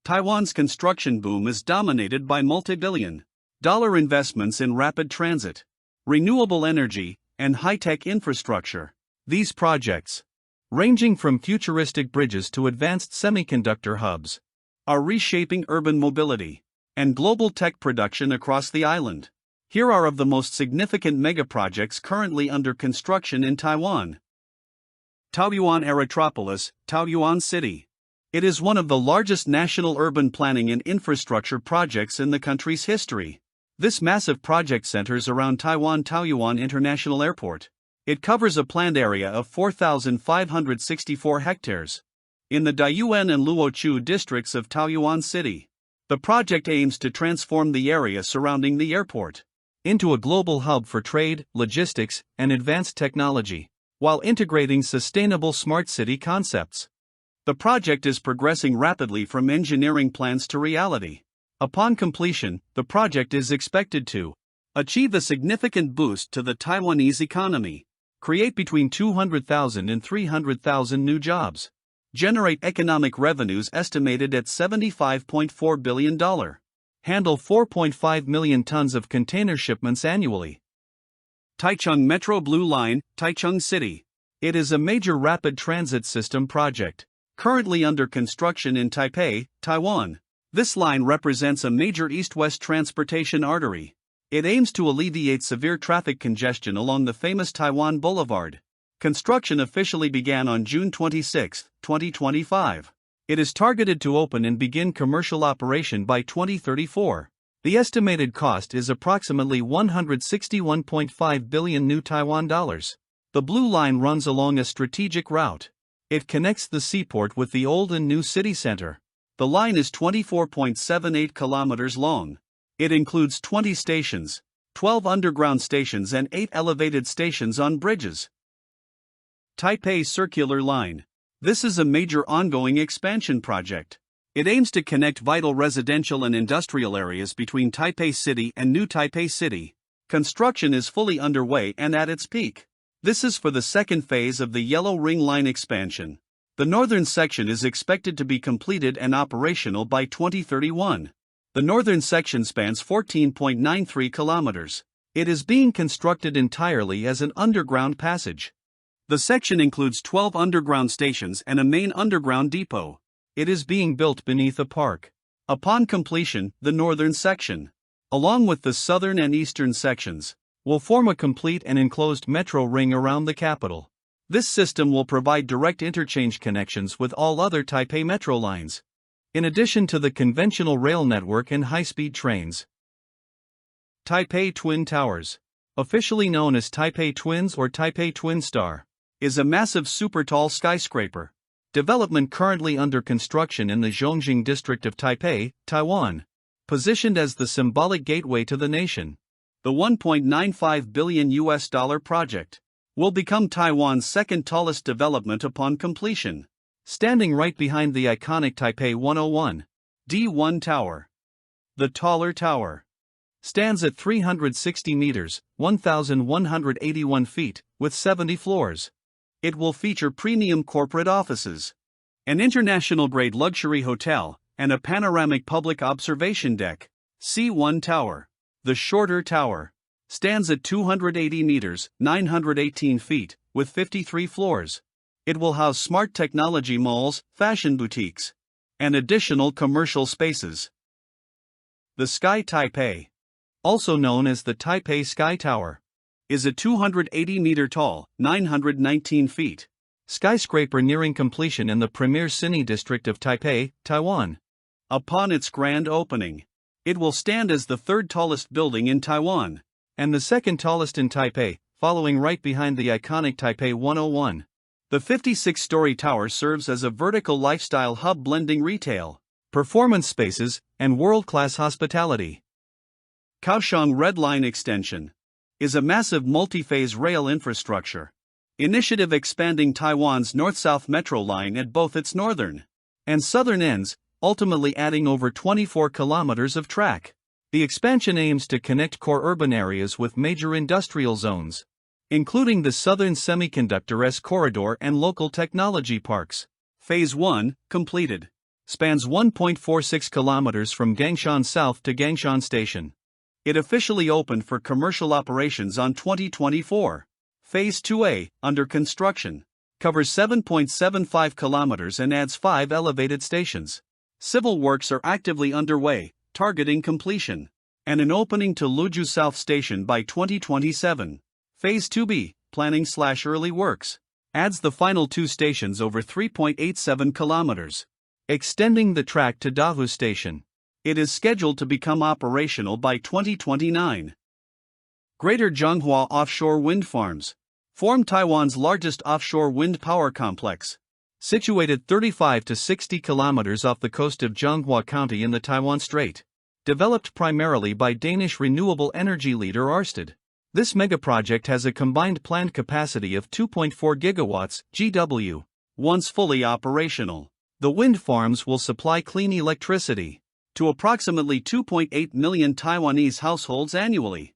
Taiwan's construction boom is dominated by multi-billion-dollar investments in rapid transit, renewable energy, and high-tech infrastructure. These projects, ranging from futuristic bridges to advanced semiconductor hubs, are reshaping urban mobility and global tech production across the island. Here are of the most significant megaprojects currently under construction in Taiwan. Taoyuan Aerotropolis, Taoyuan City. It is one of the largest national urban planning and infrastructure projects in the country's history. This massive project centers around Taiwan Taoyuan International Airport. It covers a planned area of 4,564 hectares in the Dayuan and Luochu districts of Taoyuan City. The project aims to transform the area surrounding the airport into a global hub for trade, logistics, and advanced technology, while integrating sustainable smart city concepts. The project is progressing rapidly from engineering plans to reality. Upon completion, the project is expected to achieve a significant boost to the Taiwanese economy, create between 200,000 and 300,000 new jobs, generate economic revenues estimated at $75.4 billion, handle 4.5 million tons of container shipments annually. Taichung Metro Blue Line, Taichung City. It is a major rapid transit system project, currently under construction in Taipei, Taiwan. This line represents a major east-west transportation artery. It aims to alleviate severe traffic congestion along the famous Taiwan Boulevard. Construction officially began on June 26, 2025. It is targeted to open and begin commercial operation by 2034. The estimated cost is approximately 161.5 billion new Taiwan dollars. The Blue Line runs along a strategic route. It connects the seaport with the old and new city center. The line is 24.78 kilometers long. It includes 20 stations, 12 underground stations and 8 elevated stations on bridges. Taipei Circular Line. This is a major ongoing expansion project. It aims to connect vital residential and industrial areas between Taipei City and New Taipei City. Construction is fully underway and at its peak. This is for the second phase of the Yellow Ring Line expansion. The northern section is expected to be completed and operational by 2031. The northern section spans 14.93 kilometers. It is being constructed entirely as an underground passage. The section includes 12 underground stations and a main underground depot. It is being built beneath a park. Upon completion, the northern section, along with the southern and eastern sections, will form a complete and enclosed metro ring around the capital. This system will provide direct interchange connections with all other Taipei metro lines, in addition to the conventional rail network and high-speed trains. Taipei Twin Towers, officially known as Taipei Twins or Taipei Twin Star, is a massive super-tall skyscraper. Development currently under construction in the Zhongjing district of Taipei, Taiwan. Positioned as the symbolic gateway to the nation. The $1.95 billion project will become Taiwan's second tallest development upon completion, standing right behind the iconic Taipei 101 D1 Tower. The taller tower stands at 360 meters, 1,181 feet, with 70 floors. It will feature premium corporate offices, an international-grade luxury hotel, and a panoramic public observation deck. C1 Tower. The shorter tower stands at 280 meters, 918 feet, with 53 floors. It will house smart technology malls, fashion boutiques, and additional commercial spaces. The Sky Taipei, also known as the Taipei Sky Tower, is a 280-meter-tall, 919 feet, skyscraper nearing completion in the premier city district of Taipei, Taiwan. Upon its grand opening, it will stand as the third tallest building in Taiwan, and the second tallest in Taipei, following right behind the iconic Taipei 101. The 56-story tower serves as a vertical lifestyle hub blending retail, performance spaces, and world-class hospitality. Kaohsiung Red Line Extension is a massive multi-phase rail infrastructure initiative expanding Taiwan's north-south metro line at both its northern and southern ends, ultimately adding over 24 kilometers of track. The expansion aims to connect core urban areas with major industrial zones, including the Southern Semiconductor S corridor and local technology parks. Phase 1, completed. spans 1.46 kilometers from Gangshan South to Gangshan Station. It officially opened for commercial operations on 2024. Phase 2A, under construction, covers 7.75 kilometers and adds 5 elevated stations. Civil works are actively underway, targeting completion and an opening to Luzhu South Station by 2027. Phase 2B, planning/early works, adds the final 2 stations over 3.87 kilometers, extending the track to Dahu Station. It is scheduled to become operational by 2029. Greater Changhua Offshore Wind Farms form Taiwan's largest offshore wind power complex. Situated 35 to 60 kilometers off the coast of Changhua County in the Taiwan Strait. Developed primarily by Danish renewable energy leader Ørsted. This megaproject has a combined planned capacity of 2.4 gigawatts (GW). Once fully operational, the wind farms will supply clean electricity to approximately 2.8 million Taiwanese households annually.